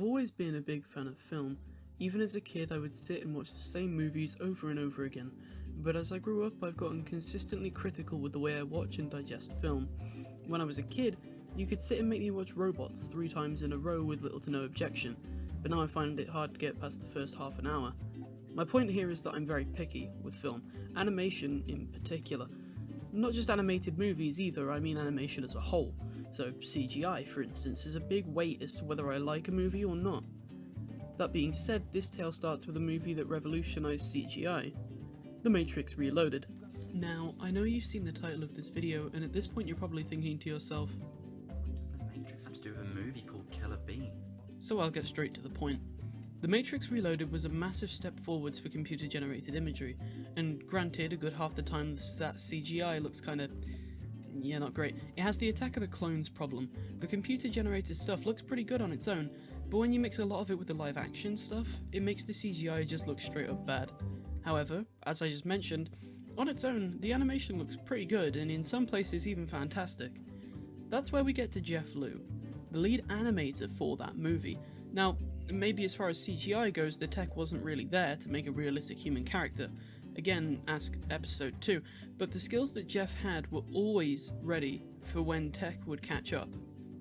always been a big fan of film. Even as a kid, I would sit and watch the same movies over and over again, but as I grew up, I've gotten consistently critical with the way I watch and digest film. When I was a kid, you could sit and make me watch Robots 3 times in a row with little to no objection, but now I find it hard to get past the first half an hour. My point here is that I'm very picky with film, animation in particular. Not just animated movies either, I mean animation as a whole. So CGI, for instance, is a big weight as to whether I like a movie or not. That being said, this tale starts with a movie that revolutionised CGI, The Matrix Reloaded. Now, I know you've seen the title of this video, and at this point you're probably thinking to yourself, what does The Matrix have to do with a movie called Killer-friggin-Bean? So I'll get straight to the point. The Matrix Reloaded was a massive step forwards for computer-generated imagery, and granted, a good half the time that CGI looks kinda, not great. It has the Attack of the Clones problem. The computer-generated stuff looks pretty good on its own, but when you mix a lot of it with the live-action stuff, it makes the CGI just look straight up bad. However, as I just mentioned, on its own, the animation looks pretty good, and in some places even fantastic. That's where we get to Jeff Liu, the lead animator for that movie. Now, maybe as far as CGI goes, the tech wasn't really there to make a realistic human character. Again, ask episode 2, but the skills that Jeff had were always ready for when tech would catch up.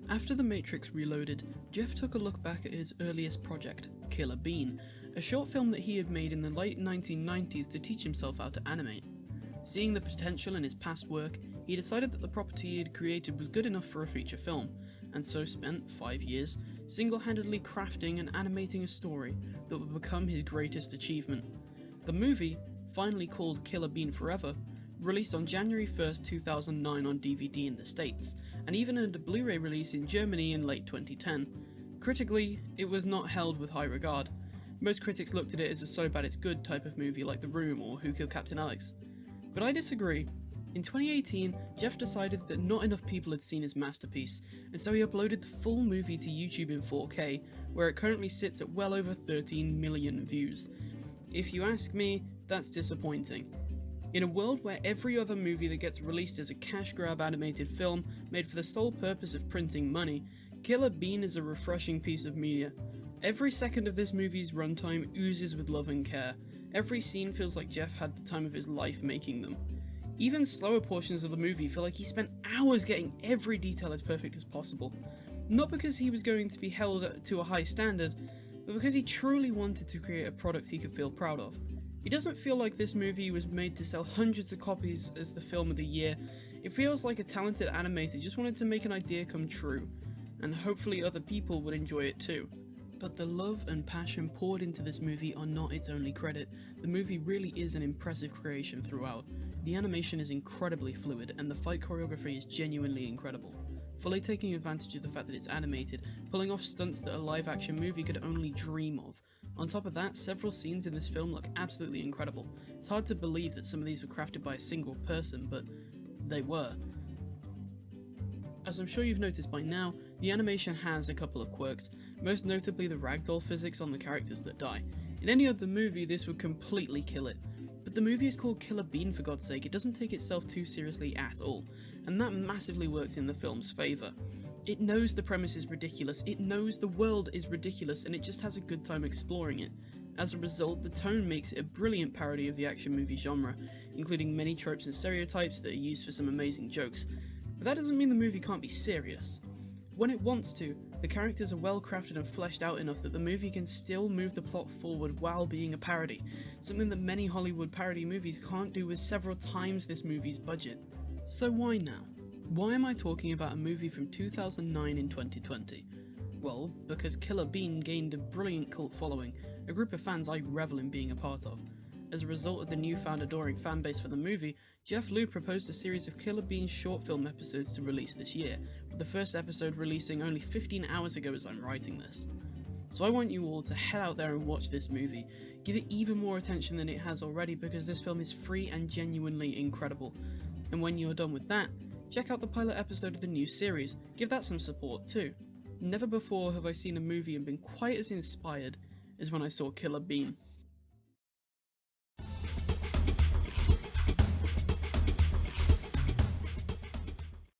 After The Matrix Reloaded, Jeff took a look back at his earliest project, Killer-friggin', a short film that he had made in the late 1990s to teach himself how to animate. Seeing the potential in his past work, he decided that the property he had created was good enough for a feature film, and so spent 5 years single-handedly crafting and animating a story that would become his greatest achievement. The movie, finally called Killer-friggin-Bean Forever, released on January 1st, 2009 on DVD in the States, and even earned a Blu-ray release in Germany in late 2010. Critically, it was not held with high regard. Most critics looked at it as a so bad it's good type of movie like The Room or Who Killed Captain Alex. But I disagree. In 2018, Jeff decided that not enough people had seen his masterpiece, and so he uploaded the full movie to YouTube in 4K, where it currently sits at well over 13 million views. If you ask me, that's disappointing. In a world where every other movie that gets released is a cash grab animated film made for the sole purpose of printing money, Killer-friggin-Bean is a refreshing piece of media. Every second of this movie's runtime oozes with love and care. Every scene feels like Jeff had the time of his life making them. Even slower portions of the movie feel like he spent hours getting every detail as perfect as possible. Not because he was going to be held to a high standard, but because he truly wanted to create a product he could feel proud of. It doesn't feel like this movie was made to sell hundreds of copies as the film of the year. It feels like a talented animator just wanted to make an idea come true, and hopefully other people would enjoy it too. But the love and passion poured into this movie are not its only credit. The movie really is an impressive creation throughout. The animation is incredibly fluid, and the fight choreography is genuinely incredible. Fully taking advantage of the fact that it's animated, pulling off stunts that a live-action movie could only dream of. On top of that, several scenes in this film look absolutely incredible. It's hard to believe that some of these were crafted by a single person, but they were. As I'm sure you've noticed by now, the animation has a couple of quirks, most notably the ragdoll physics on the characters that die. In any other movie, this would completely kill it. But the movie is called Killer-friggin', for God's sake. It doesn't take itself too seriously at all, and that massively works in the film's favour. It knows the premise is ridiculous, it knows the world is ridiculous, and it just has a good time exploring it. As a result, the tone makes it a brilliant parody of the action movie genre, including many tropes and stereotypes that are used for some amazing jokes. But that doesn't mean the movie can't be serious. When it wants to, the characters are well crafted and fleshed out enough that the movie can still move the plot forward while being a parody, something that many Hollywood parody movies can't do with several times this movie's budget. So why now? Why am I talking about a movie from 2009 in 2020? Well, because Killer-friggin'-Bean gained a brilliant cult following, a group of fans I revel in being a part of. As a result of the newfound adoring fanbase for the movie, Jeff Liu proposed a series of Killer-friggin'-Bean short film episodes to release this year, with the first episode releasing only 15 hours ago as I'm writing this. So I want you all to head out there and watch this movie. Give it even more attention than it has already because this film is free and genuinely incredible. And when you're done with that, check out the pilot episode of the new series, give that some support too. Never before have I seen a movie and been quite as inspired as when I saw Killer-friggin'-Bean.